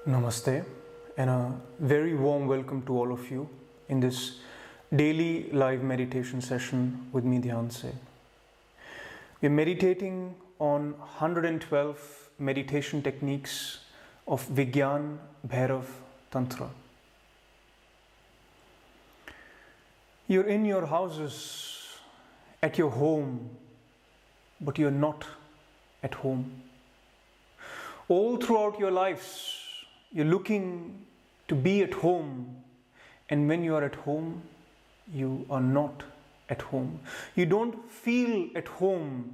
Namaste and a very warm welcome to all of you in this daily live meditation session with me, Dhyanse. We're meditating on 112 meditation techniques of Vigyan Bhairav Tantra. You're in your houses, at your home, but you're not at home. All throughout your lives, you're looking to be at home, and when you are at home, you are not at home. You don't feel at home.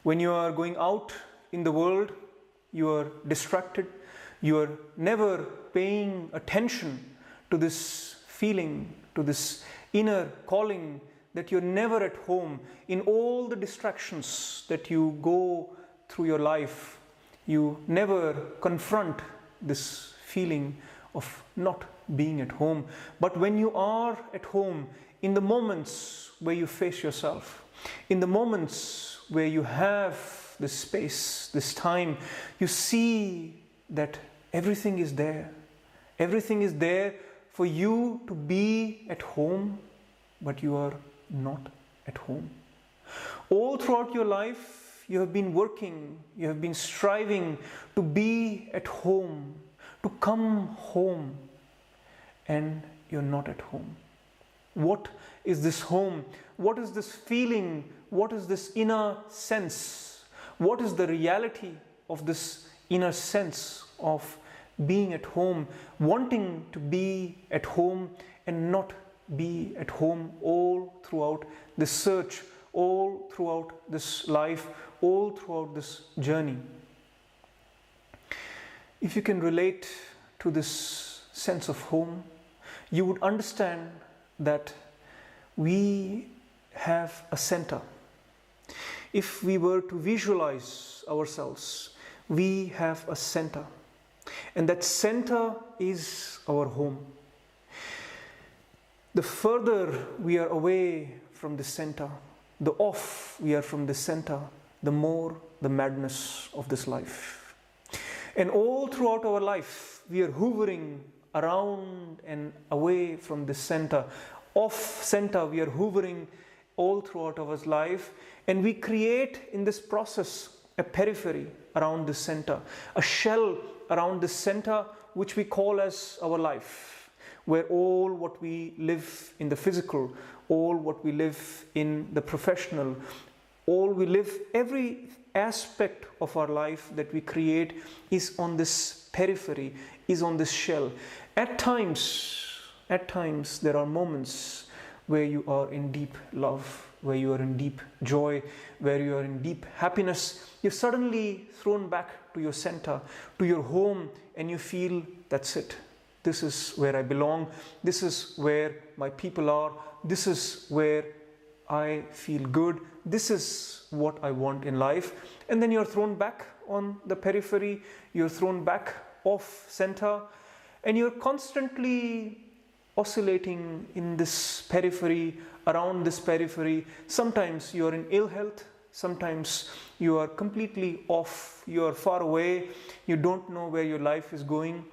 When you are going out in the world, you are distracted. You are never paying attention to this feeling, to this inner calling that you're never at home. In all the distractions that you go through your life, you never confront this feeling of not being at home. But when you are at home, in the moments where you face yourself, in the moments where you have this space, this time, you see that everything is there. Everything is there for you to be at home, but you are not at home. All throughout your life, you have been working, you have been striving to be at home, to come home, and you're not at home. What is this home? What is this feeling? What is this inner sense? What is the reality of this inner sense of being at home, wanting to be at home and not be at home all throughout this search, all throughout this life, all throughout this journey? If you can relate to this sense of home, you would understand that we have a center. If we were to visualize ourselves, we have a center, and that center is our home. The further we are away from the center, the off we are from the center, the more the madness of this life. And all throughout our life, we are hovering around and away from the center. Off center, we are hovering all throughout our life, and we create in this process a periphery around the center, a shell around the center, which we call as our life, where all what we live in the physical, all what we live in the professional, all we live, every aspect of our life that we create is on this periphery, is on this shell. At times there are moments where you are in deep love, where you are in deep joy, where you are in deep happiness. You're suddenly thrown back to your center, to your home, and you feel that's it. This is where I belong. This is where my people are. This is where I feel good. This is what I want in life. And then you're thrown back on the periphery. You're thrown back off center. And you're constantly oscillating in this periphery, around this periphery. Sometimes you're in ill health. Sometimes you are completely off. You are far away. You don't know where your life is going.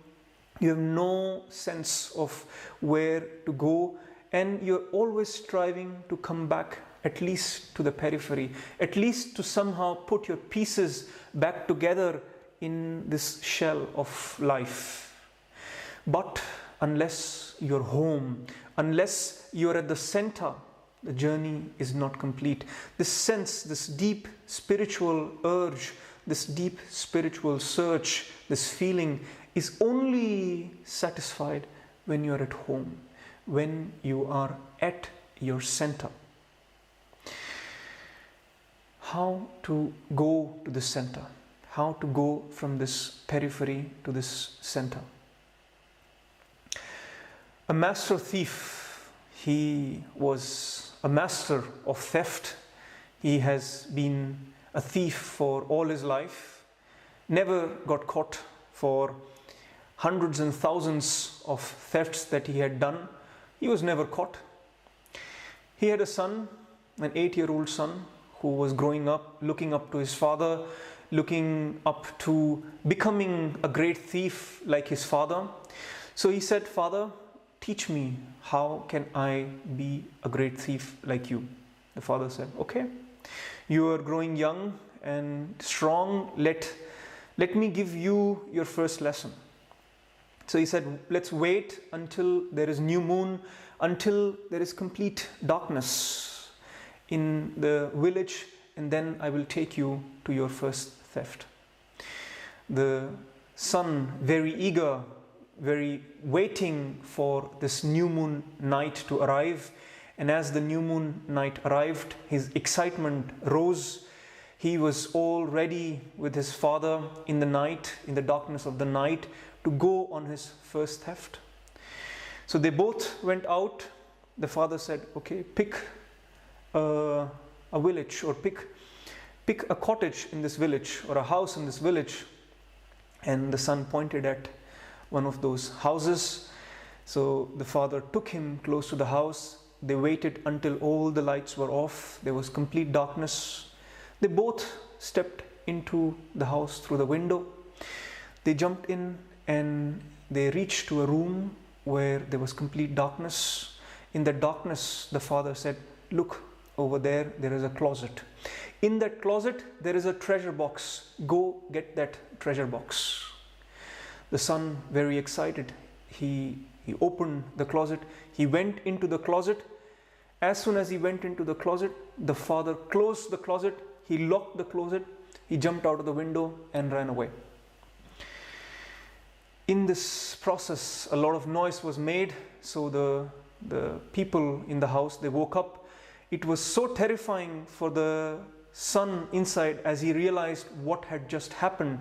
You have no sense of where to go. And you're always striving to come back at least to the periphery, at least to somehow put your pieces back together in this shell of life. But unless you're home, unless you're at the center, the journey is not complete. This sense, this deep spiritual urge, this deep spiritual search, this feeling is only satisfied when you're at home, when you are at your center. How to go to the center? How to go from this periphery to this center? A master thief, he was a master of theft. He has been a thief for all his life, never got caught for hundreds and thousands of thefts that he had done. He was never caught. He had a son, an 8-year-old son, who was growing up, looking up to his father, looking up to becoming a great thief like his father. So he said, "Father, teach me, how can I be a great thief like you?" The father said, "Okay, you are growing young and strong. Let me give you your first lesson." So he said, "Let's wait until there is new moon, until there is complete darkness in the village, and then I will take you to your first theft." The son, very eager, very waiting for this new moon night to arrive, and as the new moon night arrived, his excitement rose. He was all ready with his father in the night, in the darkness of the night, to go on his first theft. So they both went out. The father said, "Okay, pick a village, or pick a cottage in this village, or a house in this village." And the son pointed at one of those houses. So the father took him close to the house. They waited until all the lights were off. There was complete darkness. They both stepped into the house through the window. They jumped in and they reached to a room where there was complete darkness. In that darkness, the father said, "Look, over there, there is a closet. In that closet, there is a treasure box. Go get that treasure box." The son, very excited, he opened the closet. He went into the closet. As soon as he went into the closet, the father closed the closet. He locked the closet. He jumped out of the window and ran away. In this process, a lot of noise was made. So the people in the house, they woke up. It was so terrifying for the son inside as he realized what had just happened.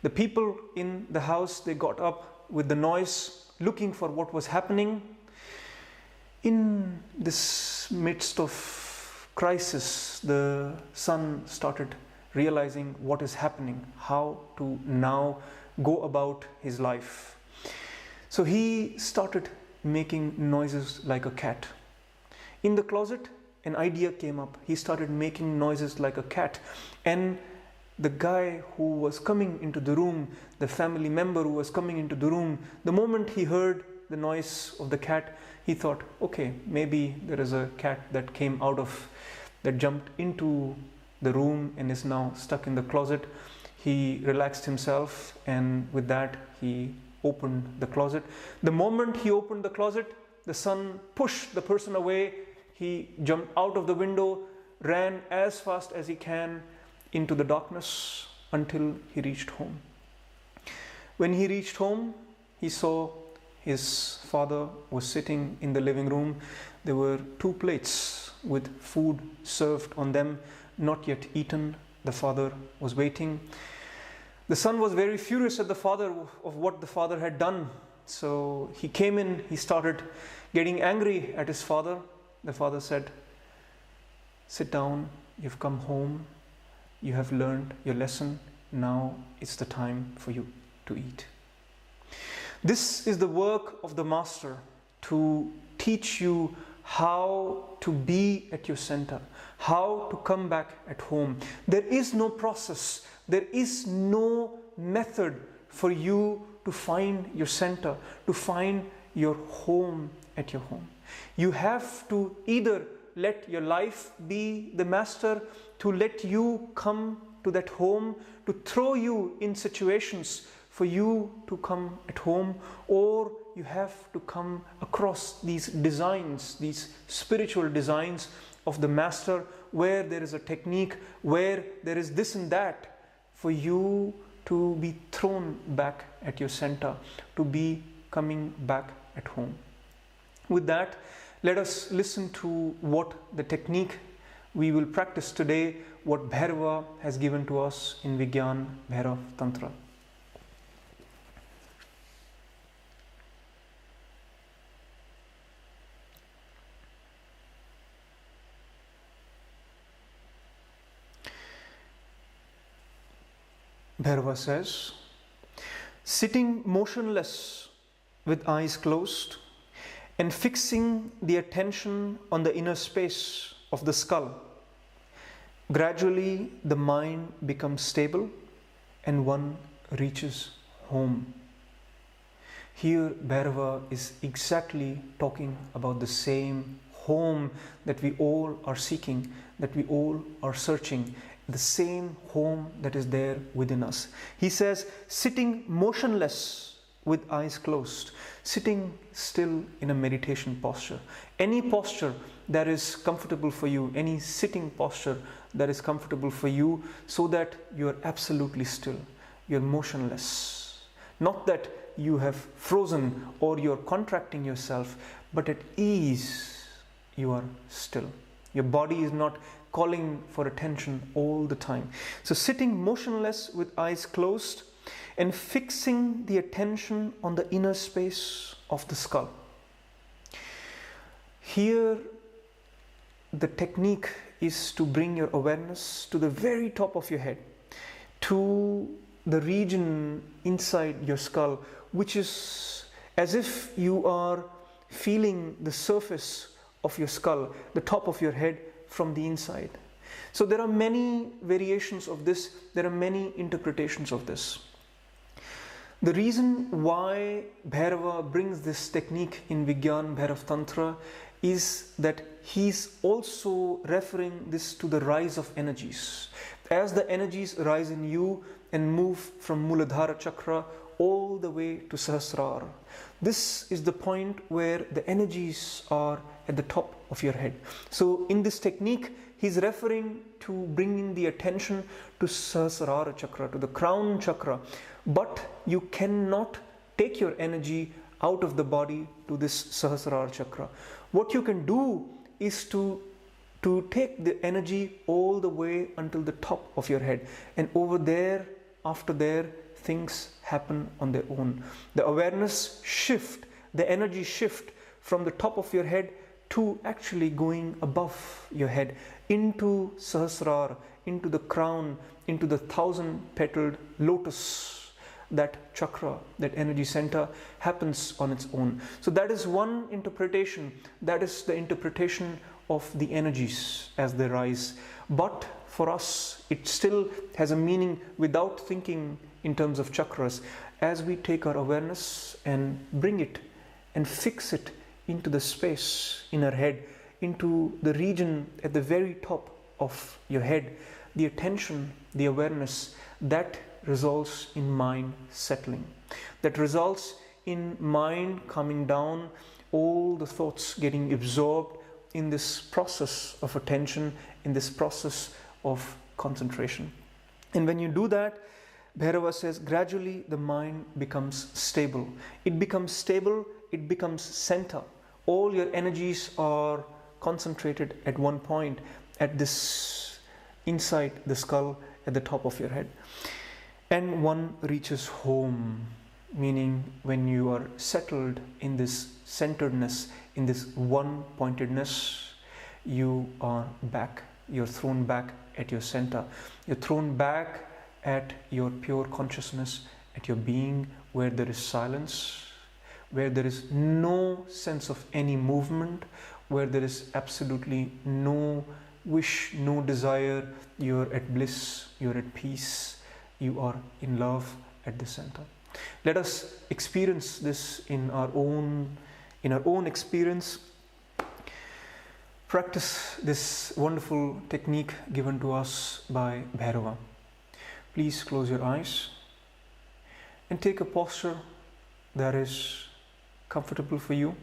The people in the house, they got up with the noise, looking for what was happening. In this midst of crisis, the son started realizing what is happening, how to now go about his life. So he started making noises like a cat. In the closet, an idea came up. He started making noises like a cat. And the guy who was coming into the room, the family member who was coming into the room, the moment he heard the noise of the cat, he thought, okay, maybe there is a cat that jumped into the room and is now stuck in the closet. He relaxed himself, and with that he opened the closet. The moment he opened the closet, the son pushed the person away. He jumped out of the window, ran as fast as he can into the darkness until he reached home. When he reached home, he saw his father was sitting in the living room. There were 2 plates with food served on them, not yet eaten. The father was waiting. The son was very furious at the father of what the father had done. So he came in, he started getting angry at his father. The father said, "Sit down, you've come home, you have learned your lesson, now it's the time for you to eat." This is the work of the master, to teach you how to be at your center, how to come back at home. There is no process, there is no method for you to find your center, to find your home at your home. You have to either let your life be the master, to let you come to that home, to throw you in situations for you to come at home, or you have to come across these designs, these spiritual designs of the master, where there is a technique, where there is this and that, for you to be thrown back at your center, to be coming back at home. With that, let us listen to what the technique we will practice today, what Bhairava has given to us in Vigyan Bhairav Tantra. Bhairava says, sitting motionless with eyes closed and fixing the attention on the inner space of the skull, gradually the mind becomes stable and one reaches home. Here, Bhairava is exactly talking about the same home that we all are seeking, that we all are searching, the same home that is there within us. He says, sitting motionless with eyes closed, sitting still in a meditation posture. Any posture that is comfortable for you, any sitting posture that is comfortable for you, so that you are absolutely still, you're motionless. Not that you have frozen or you're contracting yourself, but at ease, you are still. Your body is not calling for attention all the time. So sitting motionless with eyes closed and fixing the attention on the inner space of the skull. Here, the technique is to bring your awareness to the very top of your head, to the region inside your skull, which is as if you are feeling the surface of your skull, the top of your head from the inside. So there are many variations of this, there are many interpretations of this. The reason why Bhairava brings this technique in Vigyan Bhairav Tantra is that he's also referring this to the rise of energies. As the energies rise in you and move from Muladhara Chakra all the way to Sahasrara, this is the point where the energies are at the top of your head. So in this technique, he's referring to bringing the attention to Sahasrara Chakra, to the crown chakra. But you cannot take your energy out of the body to this Sahasrara Chakra. What you can do is to take the energy all the way until the top of your head. And over there, after there, things happen on their own. The awareness shift, the energy shift from the top of your head to actually going above your head, into Sahasrara, into the crown, into the 1,000-petaled lotus. That chakra, that energy center happens on its own. So that is one interpretation. That is the interpretation of the energies as they rise. But for us, it still has a meaning without thinking in terms of chakras. As we take our awareness and bring it and fix it into the space in our head, into the region at the very top of your head, the attention, the awareness, that results in mind settling. That results in mind coming down, all the thoughts getting absorbed in this process of attention, in this process of concentration. And when you do that, Bhairava says, gradually the mind becomes stable. It becomes stable, it becomes center. All your energies are concentrated at one point, at this, inside the skull, at the top of your head. And one reaches home, meaning when you are settled in this centeredness, in this one-pointedness, you are back. You're thrown back at your center. You're thrown back at your pure consciousness, at your being, where there is silence, where there is no sense of any movement, where there is absolutely no wish, no desire. You're at bliss, you're at peace. You are in love at the center. Let us experience this in our own experience. Practice this wonderful technique given to us by Bhairava. Please close your eyes and take a posture that is comfortable for you.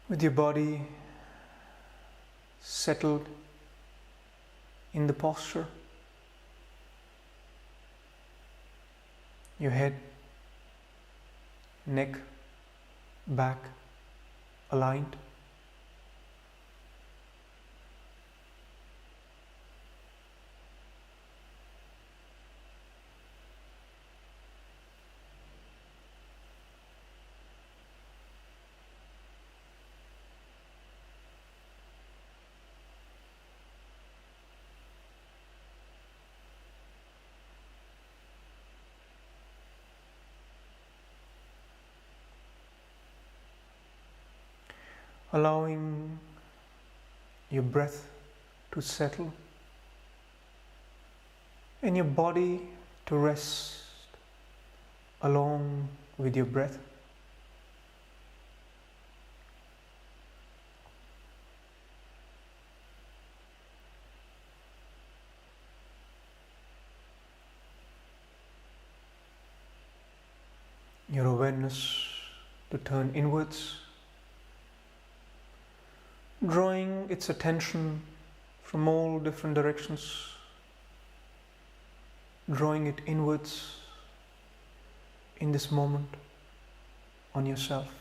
With your body settled in the posture, your head, neck, back aligned. allowing your breath to settle and your body to rest along with your breath. Your awareness to turn inwards, drawing its attention from all different directions, drawing it inwards in this moment on yourself.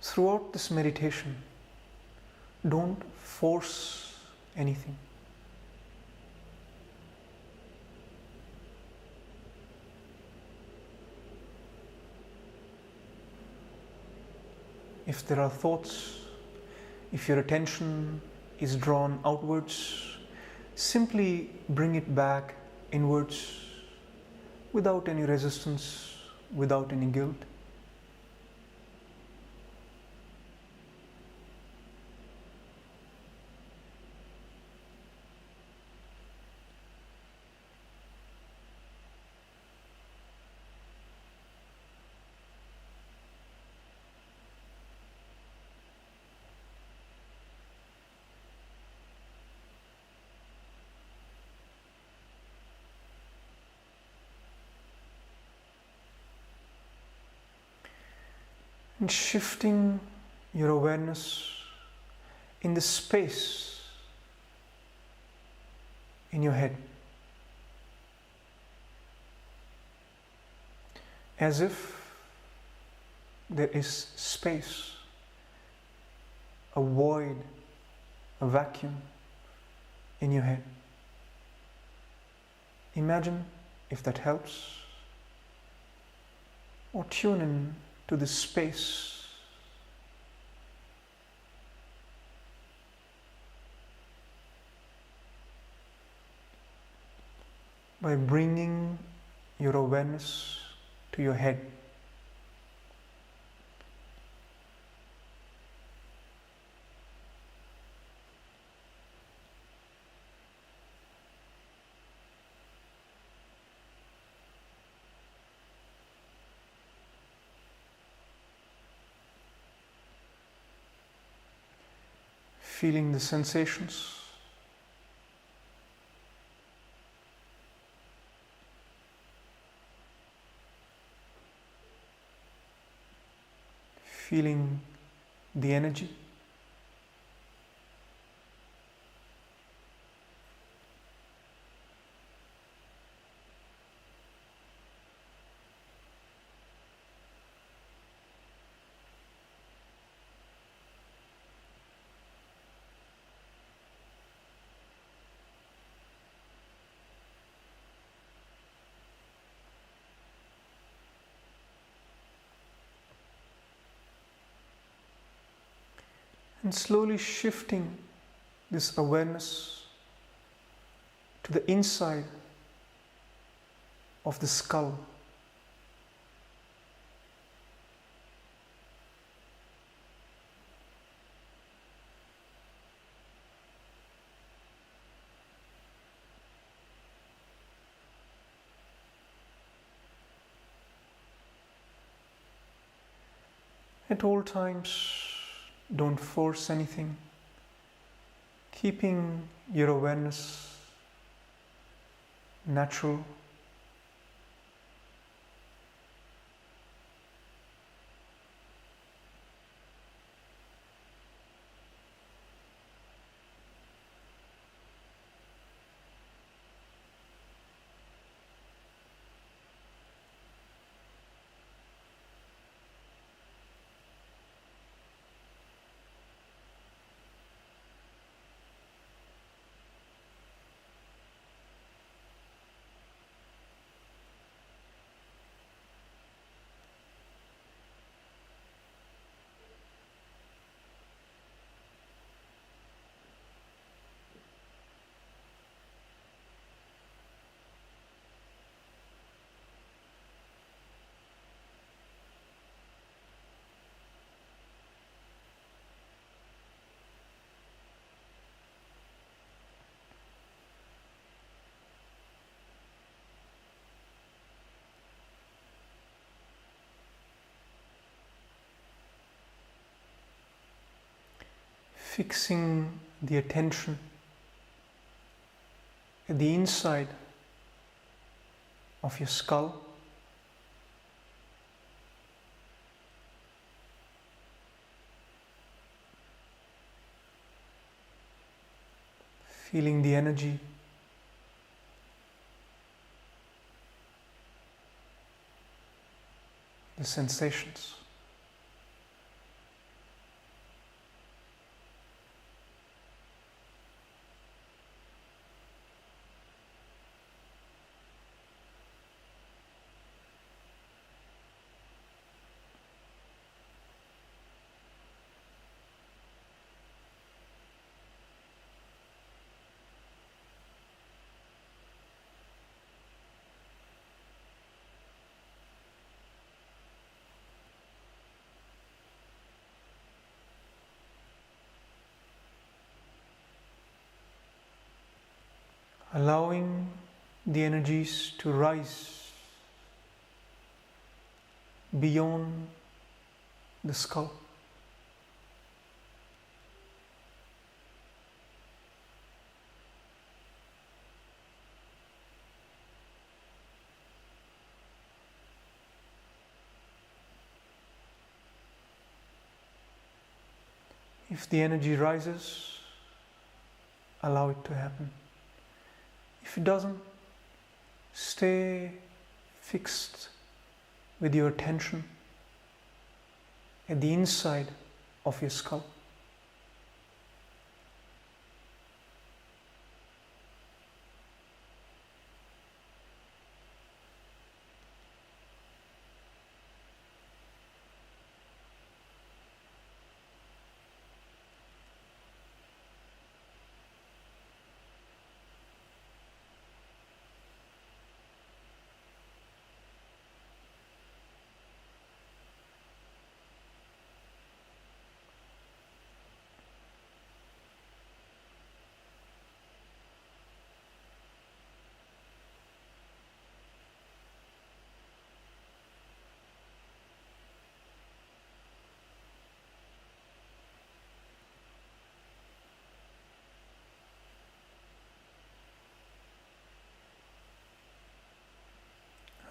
Throughout this meditation, don't force anything. If there are thoughts, if your attention is drawn outwards, simply bring it back inwards without any resistance, without any guilt. And shifting your awareness in the space in your head, as if there is space, a void, a vacuum in your head. Imagine, if that helps, or tune in to this space. By bringing your awareness to your head. Feeling the sensations, feeling the energy, and slowly shifting this awareness to the inside of the skull. At all times, don't force anything, keeping your awareness natural. fixing the attention at the inside of your skull. Feeling the energy the sensations. Allowing the energies to rise beyond the skull. If the energy rises, allow it to happen. If it doesn't, stay fixed with your attention at the inside of your skull.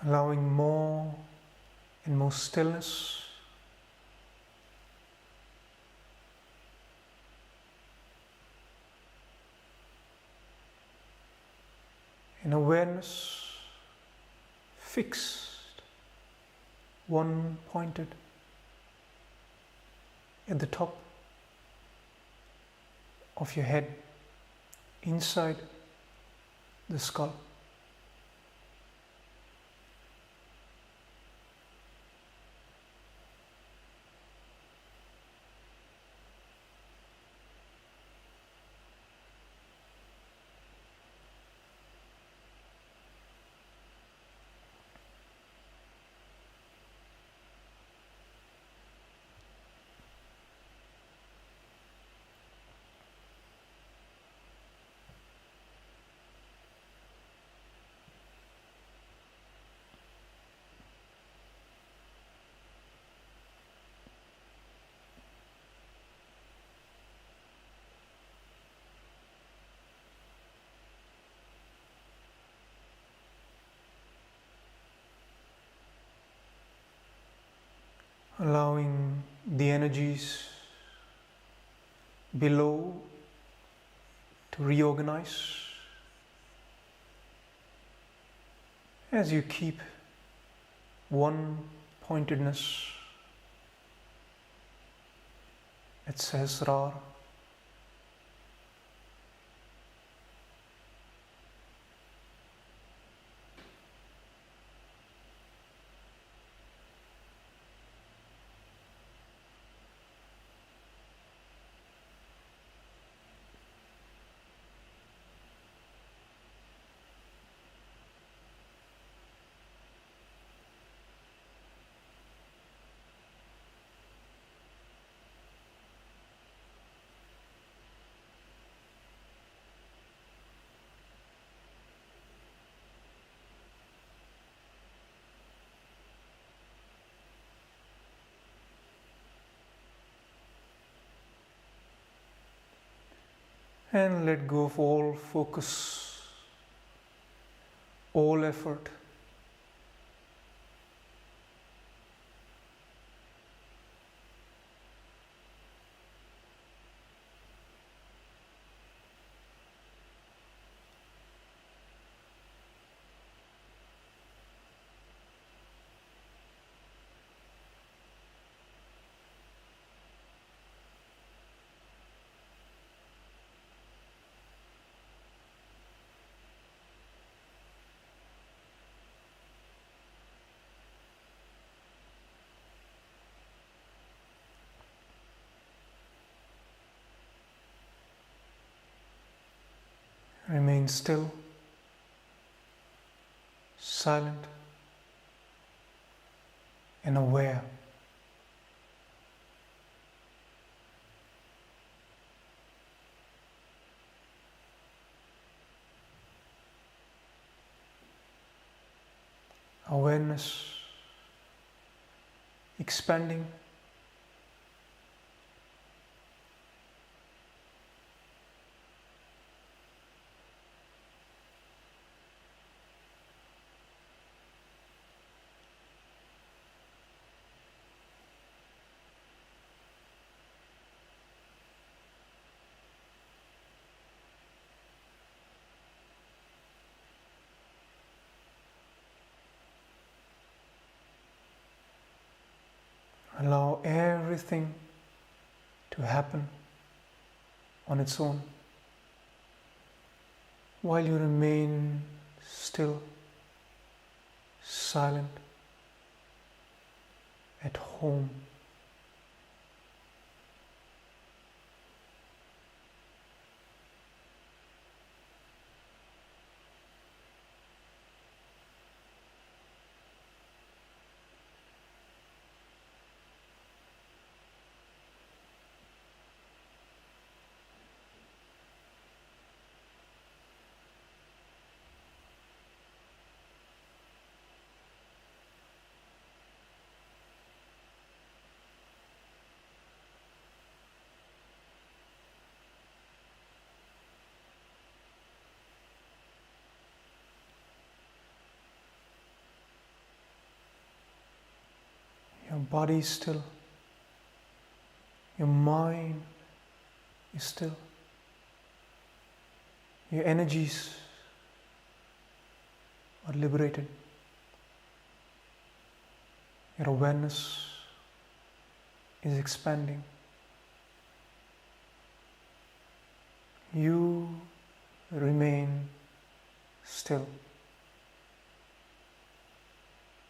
Allowing more and more stillness. And awareness fixed, one pointed at the top of your head, inside the skull. Allowing the energies below to reorganize as you keep one pointedness at Sahasrara. And let go of all focus, all effort. Remain still, silent, and aware. Awareness expanding. Allow everything to happen on its own while you remain still, silent, at home. Your body is still. Your mind is still. Your energies are liberated. Your awareness is expanding. You remain still,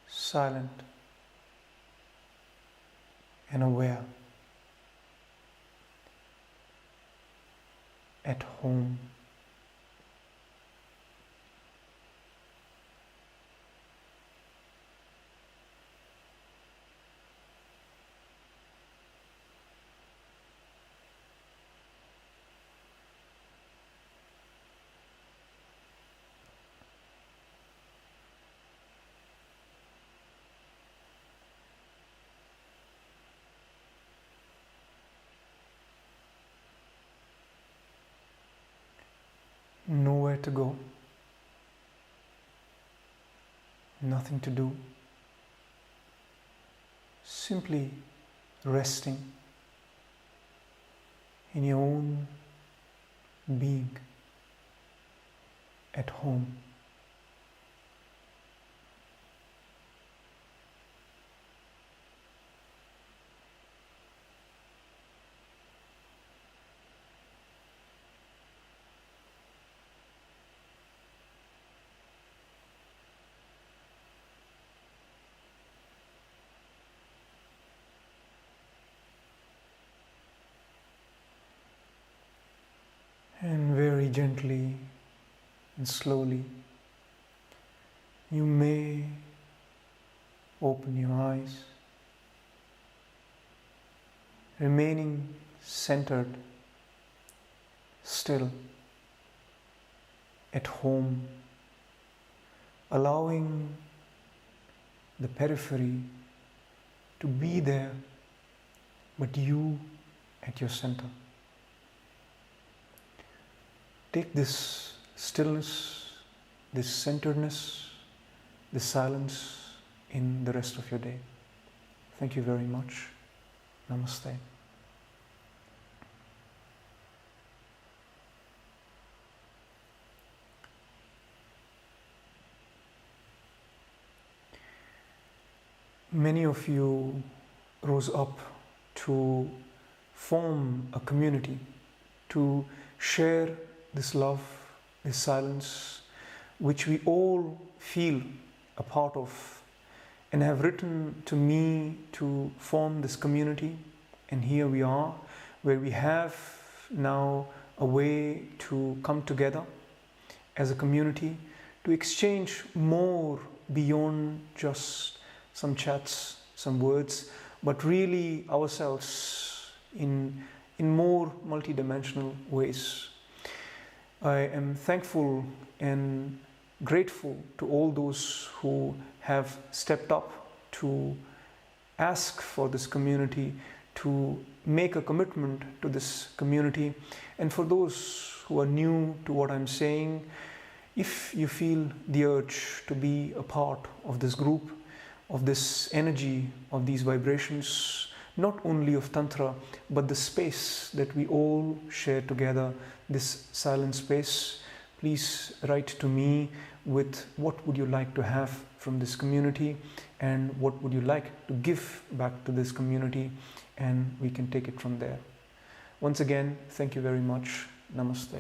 silent, and aware, at home. Nowhere to go, nothing to do, simply resting in your own being, at home. And very gently and slowly, you may open your eyes, remaining centered, still, at home, allowing the periphery to be there, but you at your center. take this stillness, this centeredness, this silence in the rest of your day. Thank you very much. Namaste. Many of you rose up to form a community, to share this love, this silence, which we all feel a part of, and have written to me to form this community. And here we are, where we have now a way to come together as a community, to exchange more beyond just some chats, some words, but really ourselves in more multidimensional ways. I am thankful and grateful to all those who have stepped up to ask for this community, to make a commitment to this community. And for those who are new to what I'm saying, if you feel the urge to be a part of this group, of this energy, of these vibrations, not only of Tantra, but the space that we all share together, this silent space, please write to me with what would you like to have from this community and what would you like to give back to this community, and we can take it from there. Once again, thank you very much. Namaste.